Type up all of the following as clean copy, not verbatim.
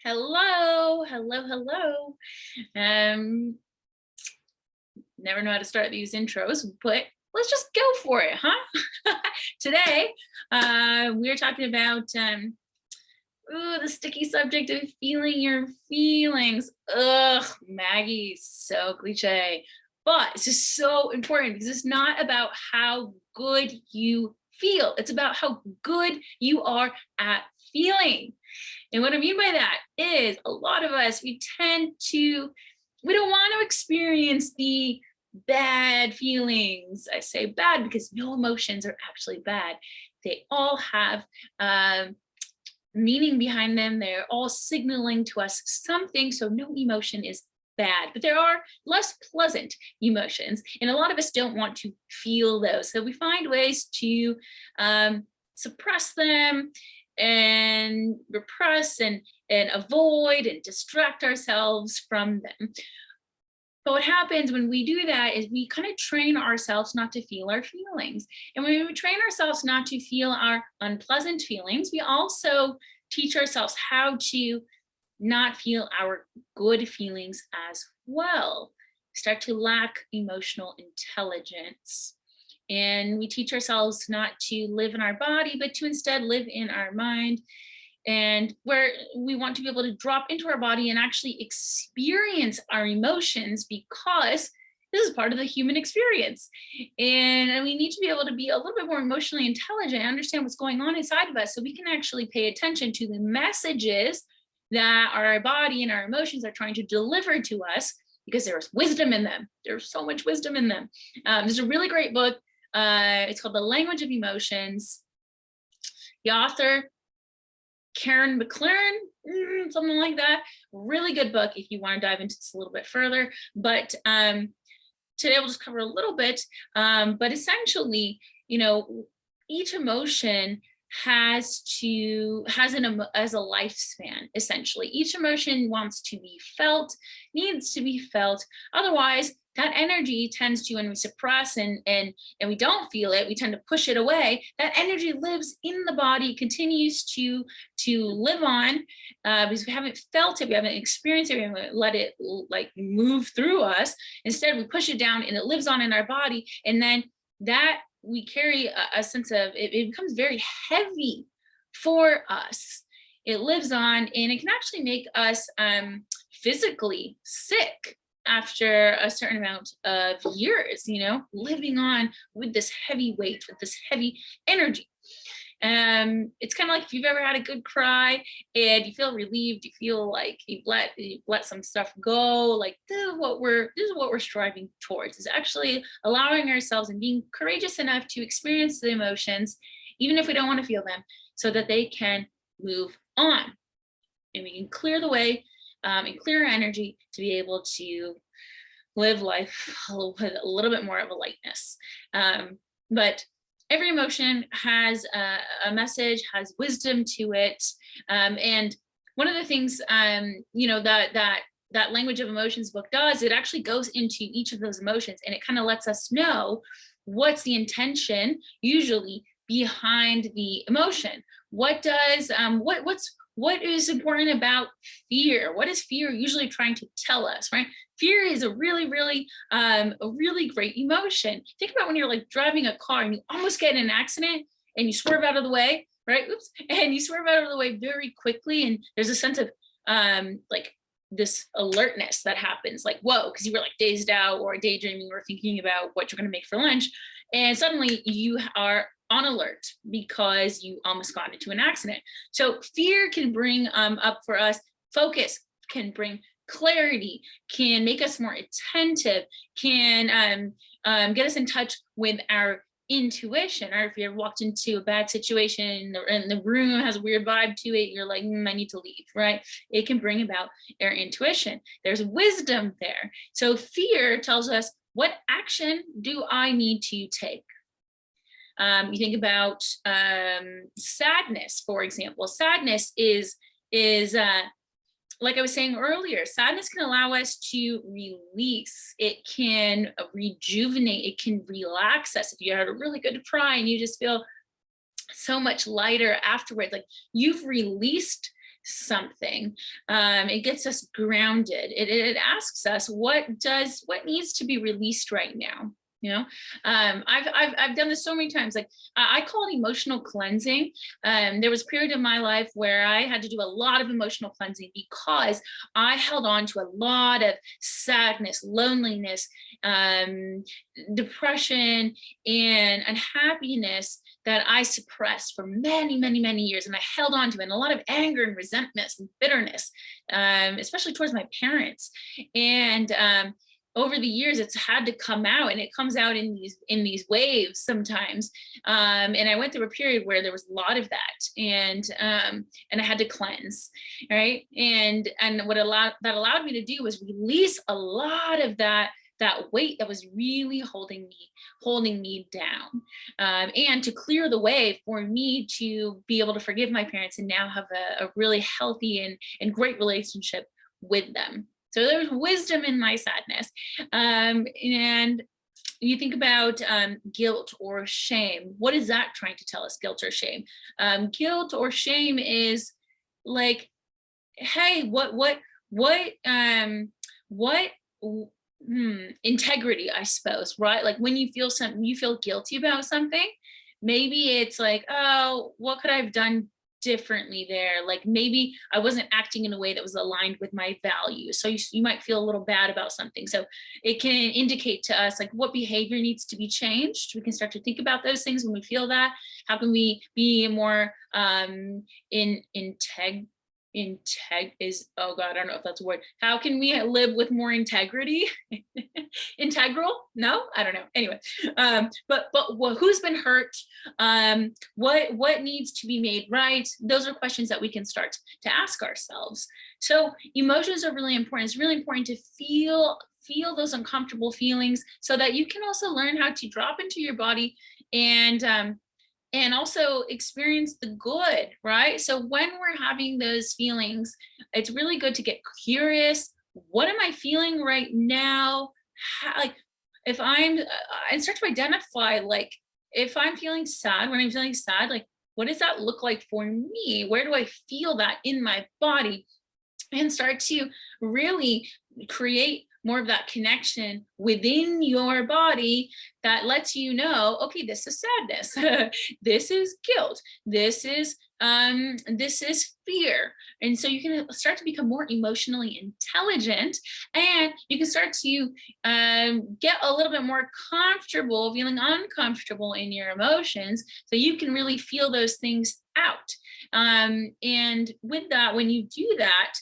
Hello, hello, hello. Um, Never know how to start these intros, but let's just go for it, huh? Today, we're talking about the sticky subject of feeling your feelings. Ugh, Maggie, so cliche, but it's just so important because it's not about how good you feel; it's about how good you are at feeling. And what I mean by that is a lot of us, we don't want to experience the bad feelings. I say bad because no emotions are actually bad. They all have meaning behind them. They're all signaling to us something. So no emotion is bad, but there are less pleasant emotions. And a lot of us don't want to feel those. So we find ways to suppress them and repress and avoid and distract ourselves from them. But what happens when we do that is we kind of train ourselves not to feel our feelings. And when we train ourselves not to feel our unpleasant feelings, we also teach ourselves how to not feel our good feelings as well. Start to lack emotional intelligence. And we teach ourselves not to live in our body, but to instead live in our mind, and where we want to be able to drop into our body and actually experience our emotions because this is part of the human experience. And we need to be able to be a little bit more emotionally intelligent and understand what's going on inside of us so we can actually pay attention to the messages that our body and our emotions are trying to deliver to us, because there's wisdom in them. There's so much wisdom in them. There's a really great book. It's called The Language of Emotions. The author, Karen McLaren, something like that. Really good book if you want to dive into this a little bit further. But today we'll just cover a little bit. But essentially, each emotion has a lifespan. Essentially, each emotion wants to be felt, needs to be felt. Otherwise, that energy tends to, when we suppress and we don't feel it, we tend to push it away. That energy lives in the body, continues to live on, because we haven't felt it, we haven't experienced it, we haven't let it like move through us. Instead, we push it down and it lives on in our body, and then that we carry a sense of it becomes very heavy for us. It lives on, and it can actually make us physically sick after a certain amount of years, living on with this heavy weight, with this heavy energy. It's kind of like if you've ever had a good cry and you feel relieved, you feel like you've let some stuff go. Like this is what we're striving towards, is actually allowing ourselves and being courageous enough to experience the emotions, even if we don't want to feel them, so that they can move on and we can clear the way, and clear our energy to be able to live life with a little bit more of a lightness. But every emotion has a message, has wisdom to it. And one of the things, that Language of Emotions book does, it actually goes into each of those emotions and it kind of lets us know what's the intention usually behind the emotion. What is important about fear? What is fear usually trying to tell us, right? Fear is a really great emotion. Think about when you're like driving a car and you almost get in an accident and you swerve out of the way, right? Oops. And you swerve out of the way very quickly. And there's a sense of like this alertness that happens, like, whoa, because you were like dazed out or daydreaming or thinking about what you're going to make for lunch. And suddenly you are on alert because you almost got into an accident. So fear can bring up for us focus, can bring clarity, can make us more attentive, can get us in touch with our intuition. Or if you're walked into a bad situation and the room has a weird vibe to it, you're like, I need to leave, right? It can bring about our intuition. There's wisdom there. So fear tells us, what action do I need to take? You think about sadness, for example. Sadness is like I was saying earlier, sadness can allow us to release. It can rejuvenate. It can relax us. If you had a really good cry and you just feel so much lighter afterwards, like you've released something. It gets us grounded. It asks us what needs to be released right now. You know, I've done this so many times. Like I call it emotional cleansing. There was a period in my life where I had to do a lot of emotional cleansing because I held on to a lot of sadness, loneliness, depression, and unhappiness that I suppressed for many, many, many years. And I held on to it, and a lot of anger and resentment and bitterness, especially towards my parents. And over the years, it's had to come out, and it comes out in these waves sometimes. And I went through a period where there was a lot of that, and I had to cleanse, right? And what that allowed me to do was release a lot of that weight that was really holding me down, and to clear the way for me to be able to forgive my parents and now have a really healthy and great relationship with them. So there's wisdom in my sadness. And you think about guilt or shame. What is that trying to tell us, guilt or shame? Guilt or shame is like, hey, integrity, I suppose, right? Like when you feel something, you feel guilty about something. Maybe it's like, oh, what could I have done differently there? Like maybe I wasn't acting in a way that was aligned with my values. So you might feel a little bad about something. So it can indicate to us like what behavior needs to be changed. We can start to think about those things when we feel that. How can we be more oh God, I don't know if that's a word. How can we live with more integrity? Integral? No, I don't know. Anyway, but who's been hurt? What needs to be made right? Those are questions that we can start to ask ourselves. So emotions are really important. It's really important to feel those uncomfortable feelings so that you can also learn how to drop into your body and also experience the good, right? So when we're having those feelings, it's really good to get curious. What am I feeling right now? Like if and start to identify, like if I'm feeling sad, when I'm feeling sad, like what does that look like for me? Where do I feel that in my body? And start to really create more of that connection within your body that lets you know, okay, this is sadness, this is guilt, this is fear. And so you can start to become more emotionally intelligent, and you can start to get a little bit more comfortable feeling uncomfortable in your emotions, so you can really feel those things out. And with that, when you do that,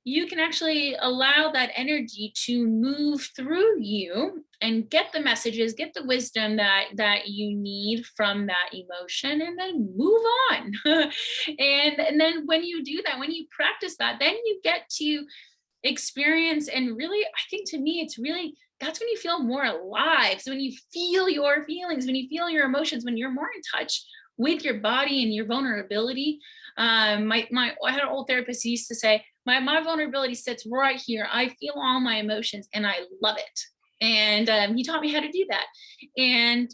you can actually allow that energy to move through you and get the messages, get the wisdom that you need from that emotion, and then move on. And then when you do that, when you practice that, then you get to experience, and really, I think to me, it's really, that's when you feel more alive. So when you feel your feelings, when you feel your emotions, when you're more in touch with your body and your vulnerability. I had an old therapist who used to say, my vulnerability sits right here. I feel all my emotions and I love it. And he taught me how to do that. And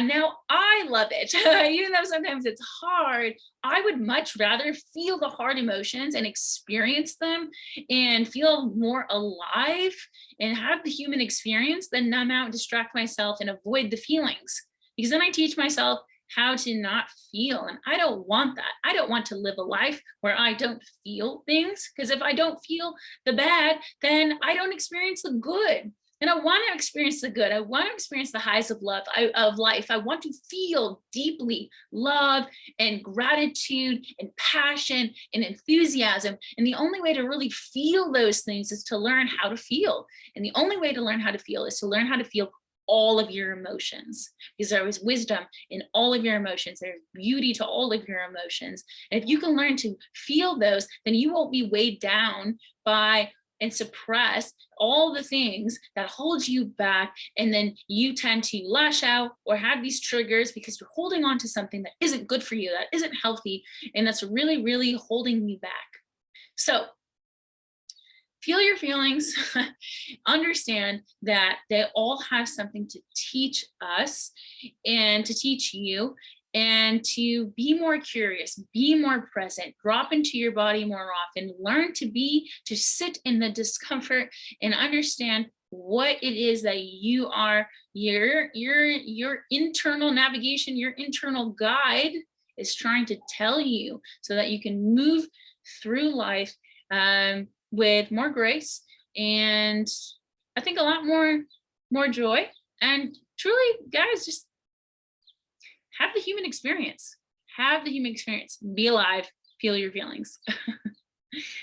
now I love it. Even though sometimes it's hard, I would much rather feel the hard emotions and experience them and feel more alive and have the human experience than numb out, distract myself, and avoid the feelings. Because then I teach myself how to not feel. And I don't want that. I don't want to live a life where I don't feel things, because if I don't feel the bad, then I don't experience the good. And I want to experience the good. I want to experience the highs of life. I want to feel deeply love and gratitude and passion and enthusiasm. And the only way to really feel those things is to learn how to feel. And the only way to learn how to feel is to learn how to feel all of your emotions, because there is wisdom in all of your emotions. There's beauty to all of your emotions. And if you can learn to feel those, then you won't be weighed down by and suppress all the things that hold you back. And then you tend to lash out or have these triggers because you're holding on to something that isn't good for you, that isn't healthy, and that's really, really holding you back. So feel your feelings, understand that they all have something to teach us and to teach you. and to be more curious, be more present, drop into your body more often, learn to sit in the discomfort and understand what it is that you are, your internal navigation, your internal guide is trying to tell you, so that you can move through life with more grace, and I think a lot more joy. And truly, guys, just have the human experience. Have the human experience. Be alive. Feel your feelings.